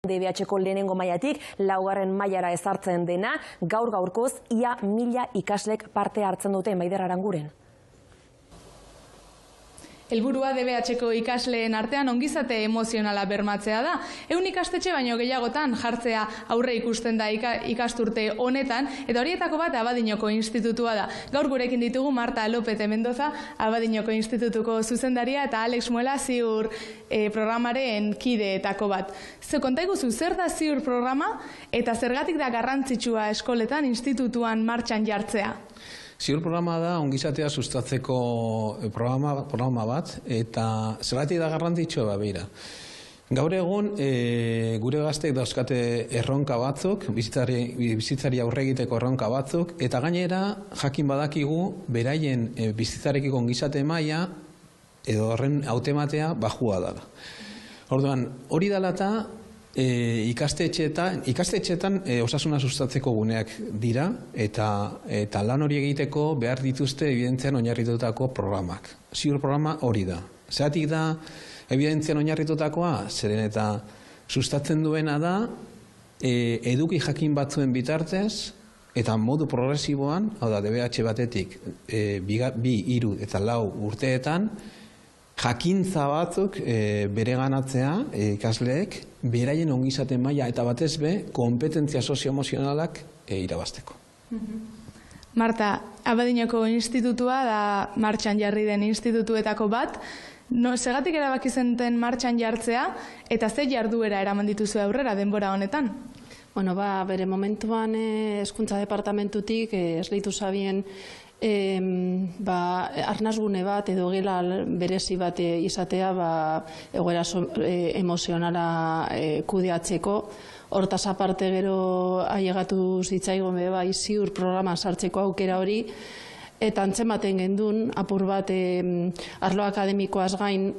DBH-ko lehenengo mailatik laugarren mailara ezartzen dena, gaur-gaurkoz ia 1000 ikaslek parte hartzen dute. Maider Aranguren. Helburua DBH-ko ikasleen artean ongizate emozionala bermatzea da. 100 ikastetxe baino gehiagotan jartzea aurre ikusten da ikasturte honetan, eta horietako bat Abadiñoko Institutua da. Gaur gurekin ditugu Marta López de Mendoza, Abadiñoko Institutuko zuzendaria, eta Alex Muela, Ziur programaren kideetako bat. Ze konta iguzu, zer da Ziur programa eta zergatik da garrantzitsua eskoletan institutuan martxan jartzea? Ziur programa da ongizatea sustatzeko programa bat, eta zergatik da garrantzitsua begira. Gaur egun, gure gazteek dauzkate erronka batzuk, bizitzari aurre egiteko erronka batzuk, eta gainera jakin badakigu beraien bizitzarekiko ongizate maila edo horren hautematea bajua dela. Orduan, hori dela eta ikastetxeetan osasuna sustatzeko guneak dira, eta lan hori egiteko behar dituzte evidentzian oinarritutako programak. Ziur programa hori da. Zeratik da evidentzian oinarritutakoa, zeren eta sustatzen duena da eduki jakin batzuen bitartez, eta modu progresiboan, hau da, DBH batetik 2, 3 eta 4 urteetan, jakintza batzuk bereganatzea ikasleek beraien ongizate maila eta batez be konpetentzia sozio-emozionalak irabazteko. Marta, Abadiñoko Institutua da martxan jarri den institutuetako bat. Zergatik erabaki zenten martxan jartzea eta ze jarduera eraman dituzu aurrera denbora honetan? Bere momentuan hezkuntza departamentutik esleitu zabien arnasgune bat edo gela berezi bat izatea egoera emozionala kudeatzeko. Hortaz aparte gero ailegatu zitzaigun Ziur programa sartzeko aukera hori, eta antzematen gendun apur bat arlo akademikoaz gain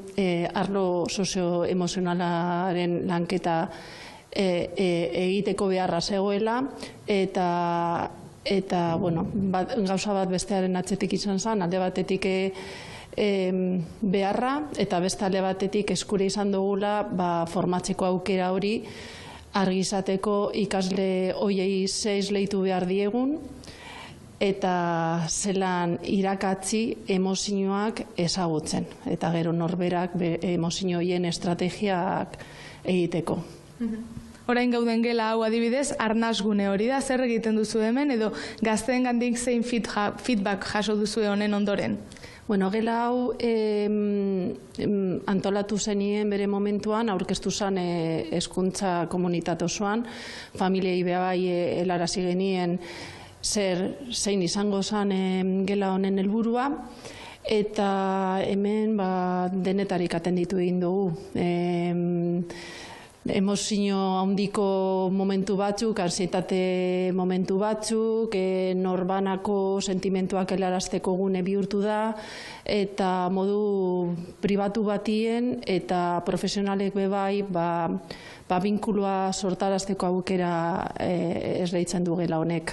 arlo sozio-emozionalaren lanketa egiteko beharra zegoela, eta gauza bat bestearen atzetik izan zen, alde batetik beharra, eta beste alde batetik eskure izan dugula formatzeko aukera hori argizateko ikasle hoiei esleitu behar diegun, eta zelan irakatzi emozioak ezagutzen, eta gero norberak emozio horien estrategiak egiteko. Orain gauden gela hau adibidez, arnasgune hori da, zer egiten duzu hemen, edo gazteengandik zein feedback jaso duzu honen ondoren? Gela hau antolatu zenien bere momentuan, aurkeztu zen hezkuntza komunitate osoan, familiei bai helarazi genien zein izango zen gela honen helburua, eta hemen denetarik atenditu egin dugu. Emozio handiko momentu batzuk, ansietate momentu batzuk, norbanako sentimentuak helarazteko gune bihurtu da, eta modu pribatu batien eta profesionalek bebai binkulua sortarazteko aukera esleitzen du gela honek.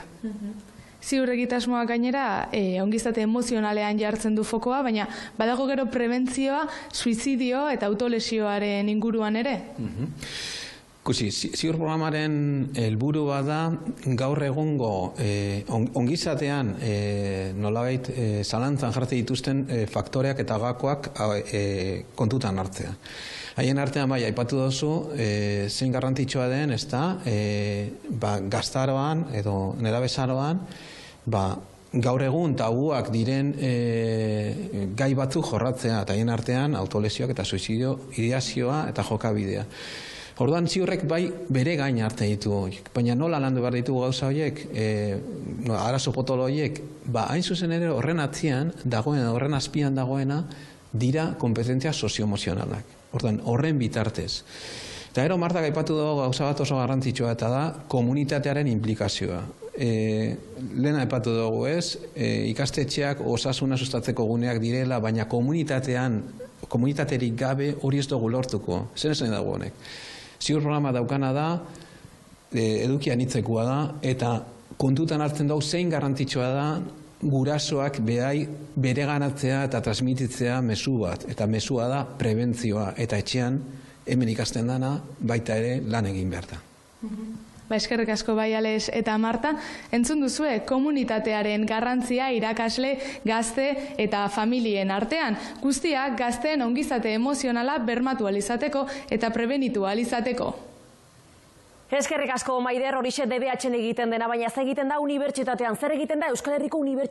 Ziur egitasmoa gainera ongizate emozionalean jartzen du fokoa, baina badago gero prebentzioa, suizidio eta autolesioaren inguruan ere? Ziur programaren helburua da gaur egungo ongizatean nolabait zalantzan jartzen dituzten faktoreak eta gakoak kontutan hartzea. Haien artean aipatu duzu zein garrantzitsua den, gaztaroan edo nerabezaroan gaur egun tabuak diren gai batzuk jorratzea, eta haien artean autolesioak eta suizidio, ideazioa eta jokabidea. Orduan ziurrek bai bere gain hartzen ditu horiek, baina nola landu behar ditugu gauza horiek, arazo potolo horiek, hain zuzen ere horren atzian dagoena, horren azpian dagoena dira kompetentzia sozio-emozionalak. Orduan, horren bitartez. Eta gero Martak aipatu dugu gauza bat oso garrantzitsua, eta da komunitatearen implikazioa. Lehen aipatu dugu ikastetxeak osasuna sustatzeko guneak direla, baina komunitaterik gabe hori ez dugu lortuko. Zer esan dago honek? Ziur programa daukana da, eduki anitzekoa da, eta kontutan hartzen dugu zein garrantzitsua da gurasoak bereganatzea eta transmititzea mezu bat. Eta mezua da prebentzioa, eta etxean hemen ikasten dana baita ere lan egin behar da. Eskerrik asko bai Ales eta Marta, entzun duzue komunitatearen garrantzia irakasle, gazte eta familien artean. Guztiak gazteen ongizate emozionala bermatu alizateko eta prebenitu alizateko. Eskerrik asko Maider, horixe DBH-en egiten dena, baina ez egiten da unibertsitatean, zer egiten da Euskal Herriko Unibertsitatean?